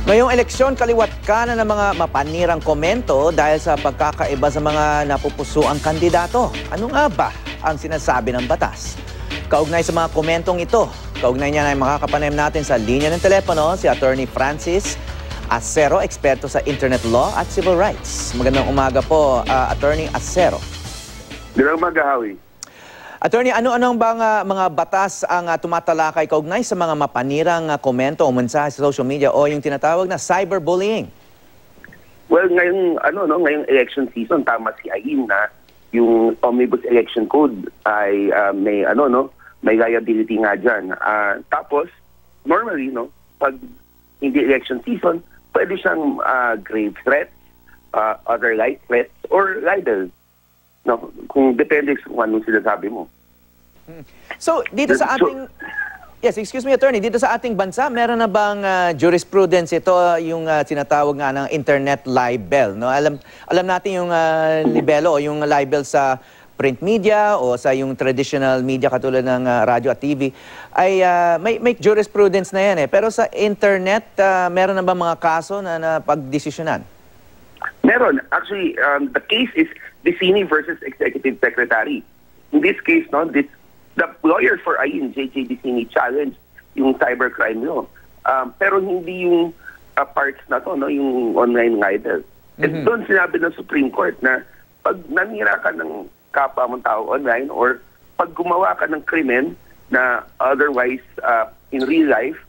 Ngayong eleksyon, kaliwat ka na ng mga mapanirang komento dahil sa pagkakaiba sa mga napupusuang kandidato. Ano nga ba ang sinasabi ng batas? Kaugnay sa mga komentong ito, kaugnay niya na makakapanayam natin sa linya ng telepono si Attorney Francis Acero, eksperto sa Internet Law at Civil Rights. Magandang umaga po, Attorney Acero. Magandang umaga, Howie. Attorney, ano-ano bang mga batas ang tumatalakay kaugnay sa mga mapanirang komento o mensahe sa social media o yung tinatawag na cyberbullying? Well, ngayong election season, tama si Ayin na yung Omnibus Election Code ay may liability nga dyan. Tapos, normally, pag hindi election season, pwede siyang grave threats, other light threats, or libel. No, kung depende kung anong sinasabi mo. So, dito sa ating... Yes, excuse me, Attorney. Dito sa ating bansa, meron na bang jurisprudence ito, yung tinatawag nga ng internet libel? No? Alam natin yung libelo o yung libel sa print media o sa yung traditional media katulad ng radyo at TV, ay may jurisprudence na yan eh. Pero sa internet, meron na ba mga kaso na pagdesisyonan? Meron. Actually, the case is Vicini versus Executive Secretary. In this case, the lawyer for Ayin, J.J. Vicini, challenged yung cybercrime law. Pero hindi yung parts na to, yung online libel. And doon sinabi ng Supreme Court na pag nanira ka ng kapwa mong tao online or pag gumawa ka ng krimen na otherwise in real life,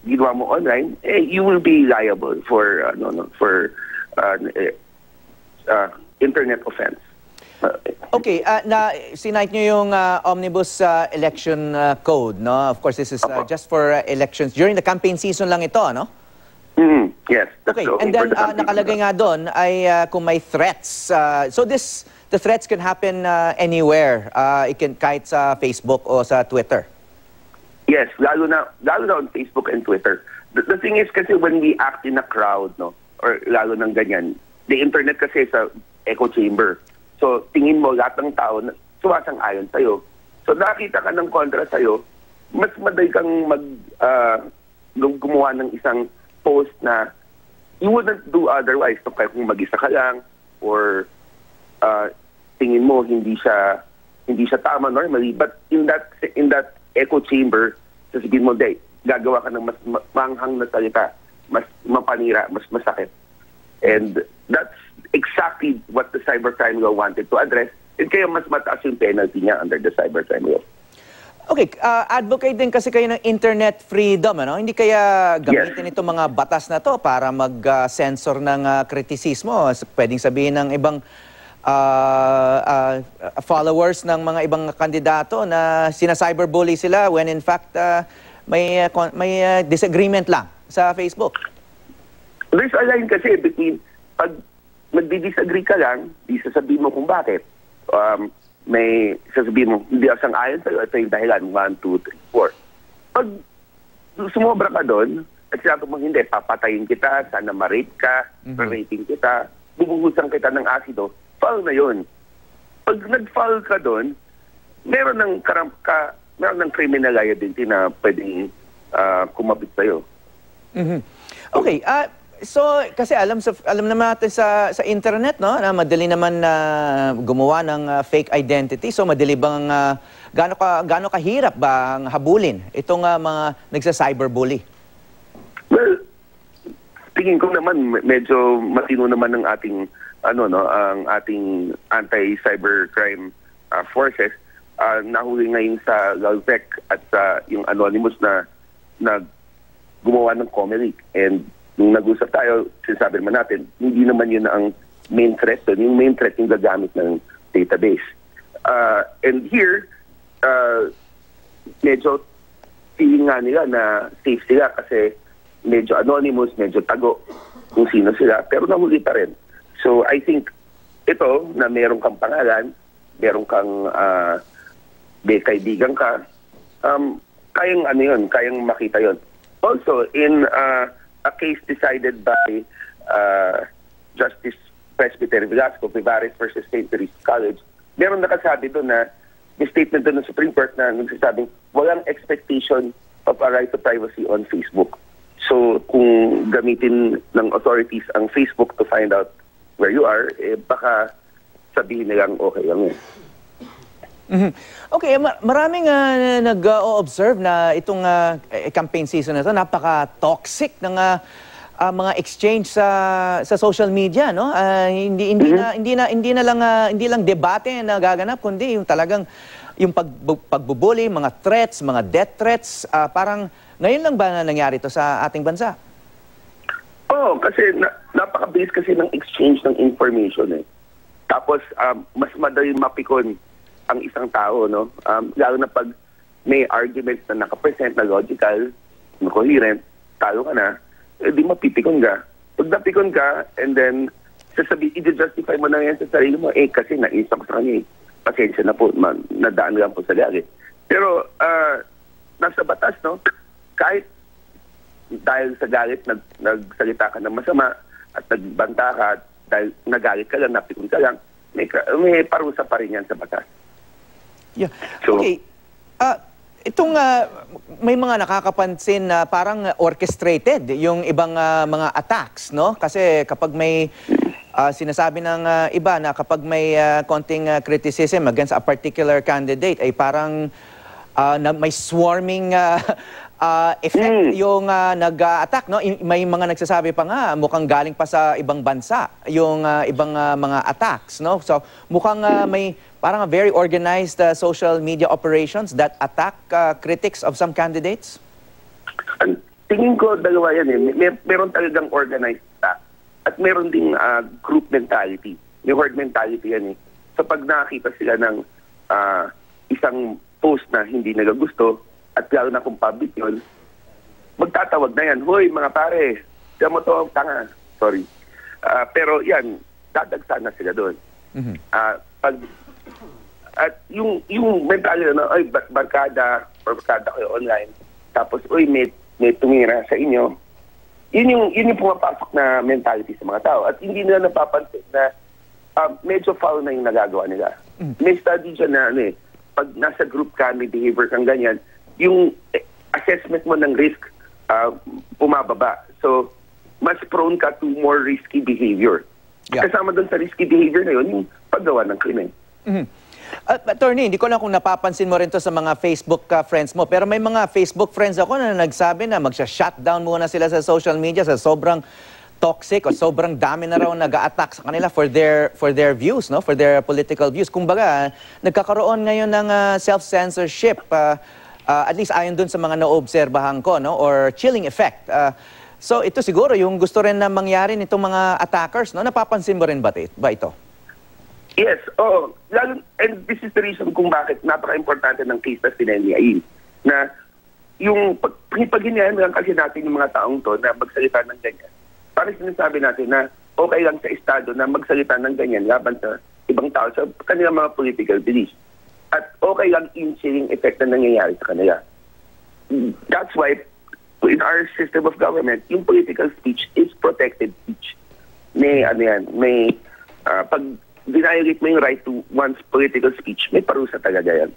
ginawa mo online, you will be liable for internet offense. Okay, sinite nyo yung Omnibus Election Code, no? Of course, this is just for elections. During the campaign season lang ito, no? Yes. Okay, and then nakalagay nga doon ay kung may threats. So the threats can happen anywhere. It can kahit sa Facebook o sa Twitter. Yes, lalo na on Facebook and Twitter. The thing is kasi when we act in a crowd, or lalo ng ganyan, the internet kasi sa echo chamber. So, tingin mo lahat ng tao na sumasang-ayon sa'yo. So, nakita ka ng kontra sa'yo, mas madali kang gumawa ng isang post na you wouldn't do otherwise. So, kaya kung mag-isa ka lang or tingin mo hindi siya tama normally. But in that echo chamber, sasabihin mo, gagawa ka ng mas manghang na salita, mas mapanira, mas masakit. And that's exactly what the cybercrime law wanted to address. And kaya mas mataas yung penalty niya under the cybercrime law. Okay, advocate din kasi kayo ng internet freedom, ano? Hindi kaya gamitin itong mga batas na to para mag-censor ng kritisismo? Pwedeng sabihin ng ibang followers ng mga ibang kandidato na sina-cyberbully sila when in fact may disagreement lang sa Facebook. There's a line kasi between pag magdi-disagree ka lang, di sasabihin mo kung bakit. May sasabihin mo, hindi ako sang-ayon sa'yo, ito yung dahilan, 1, 2, 3, 4. Pag sumobra ka doon, at sinabi mo, hindi, papatayin kita, sana ma-rape ka, rating kita, bubuhusan kita ng asido, foul na yun. Pag nag-foul ka doon, meron ng criminal liability na pwedeng kumapit sa'yo. Okay, so kasi alam naman natin sa internet, no, na madali naman na gumawa ng fake identity. So madali bang gaano kahirap ba ang habulin itong mga nagsa-cyberbully? Well, tingin ko naman medyo matino naman ng ating ang ating anti-cybercrime forces. Nahuli ngayon sa LALPEC at sa yung Anonymous na gumawa ng Comeric. And nung nag-usap tayo, sinasabi naman natin, hindi naman yun ang main threat. Yung main threat yung gagamit ng database. And here, medyo feeling nga nila na safe sila kasi medyo anonymous, medyo tago kung sino sila, pero nahuli pa rin. So I think ito na meron kang pangalan, meron kang may kaibigan ka, kayang makita yon. Also, in a case decided by Justice Presbyter Velasco, Vivares versus St. Teresa College, meron nakasabi doon na may statement doon ng Supreme Court na nagsasabing walang expectation of a right to privacy on Facebook. So kung gamitin ng authorities ang Facebook to find out where you are, baka sabihin nilang okay lang eh. Okay, maraming nag-o-observe na itong campaign season na ito, napaka-toxic ng mga exchange sa social media, no? Hindi lang debate na gaganap, kundi yung talagang yung pagbubuli, mga threats, mga death threats, parang ngayon lang ba nangyari ito sa ating bansa? Oo, kasi napaka-base kasi ng exchange ng information eh. Tapos mas madali mapikon ang isang tao, no? Lalo na pag may argument na nakapresent na logical, na coherent, talo ka na, di mapipikon ka. Pag napikon ka, and then i-justify mo na yan sa sarili mo, kasi naisa ko sa kanya eh. Pasensya na po, nadaan lang po sa galit. Pero nasa batas, no? Kahit dahil sa galit, nagsalita ka ng masama at nagbanta ka, dahil nagalit ka lang, napikon ka lang, may parusa pa rin yan sa batas. Yeah. So, okay. Itong may mga nakakapansin na parang orchestrated yung ibang mga attacks, no? Kasi kapag may sinasabi ng iba na kapag may konting criticism against a particular candidate ay parang may swarming effect yung nag-attack, no? May mga nagsasabi pa nga mukhang galing pa sa ibang bansa yung ibang mga attacks, no? So mukhang may parang a very organized social media operations that attack critics of some candidates. Tingin ko dalawa yan eh. Meron talagang organized attack at meron ding group mentality. May herd mentality yan eh. So pag nakakita sila ng isang post na hindi nila gusto, at lalo na kung public yun, magtatawag na yan, "Hoy, mga pare, diyan mo to, tanga." Sorry. Pero yan, dadagsa na sila doon. At yung mentality na, "Ay, barkada kayo online." Tapos, "Uy, may tumira sa inyo." Yun yung pumapasok na mentality sa mga tao. At hindi nila napapansin na medyo foul na yung nagagawa nila. May study dyan na pag nasa group ka, may behavior kang ganyan, yung assessment mo ng risk bumababa. So, mas prone ka to more risky behavior. Yeah. Kasama doon sa risky behavior na yun, yung paggawa ng krimen. Attorney, hindi ko lang kung napapansin mo rin to sa mga Facebook friends mo, pero may mga Facebook friends ako na nagsabi na magsha-shutdown muna sila sa social media sa sobrang toxic o sobrang dami na raw nag-a-attack sa kanila for their views, no? For their political views. Kumbaga, nagkakaroon ngayon ng self-censorship, at least ayon dun sa mga naobserbahan ko, no? Or chilling effect. So ito siguro yung gusto rin na mangyari nitong mga attackers, no? Napapansin mo rin ba ito? Yes, and this is the reason kung bakit napaka-importante ng case na sinenyain. Na yung pag-hinayaan lang kasi natin yung mga taong to na magsalita ng ganyan. Parang sinasabi natin na okay lang sa estado na magsalita ng ganyan laban sa ibang tao sa kanilang mga political beliefs. At okay lang yung chilling effect na nangyayari sa kanila. That's why in our system of government, yung political speech is protected speech. May pag violate mo yung right to one's political speech, may parusa talaga yan.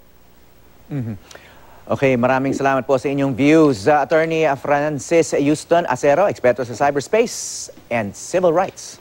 Okay, maraming salamat po sa inyong views. Attorney Francis Houston Acero, eksperto sa cyberspace and civil rights.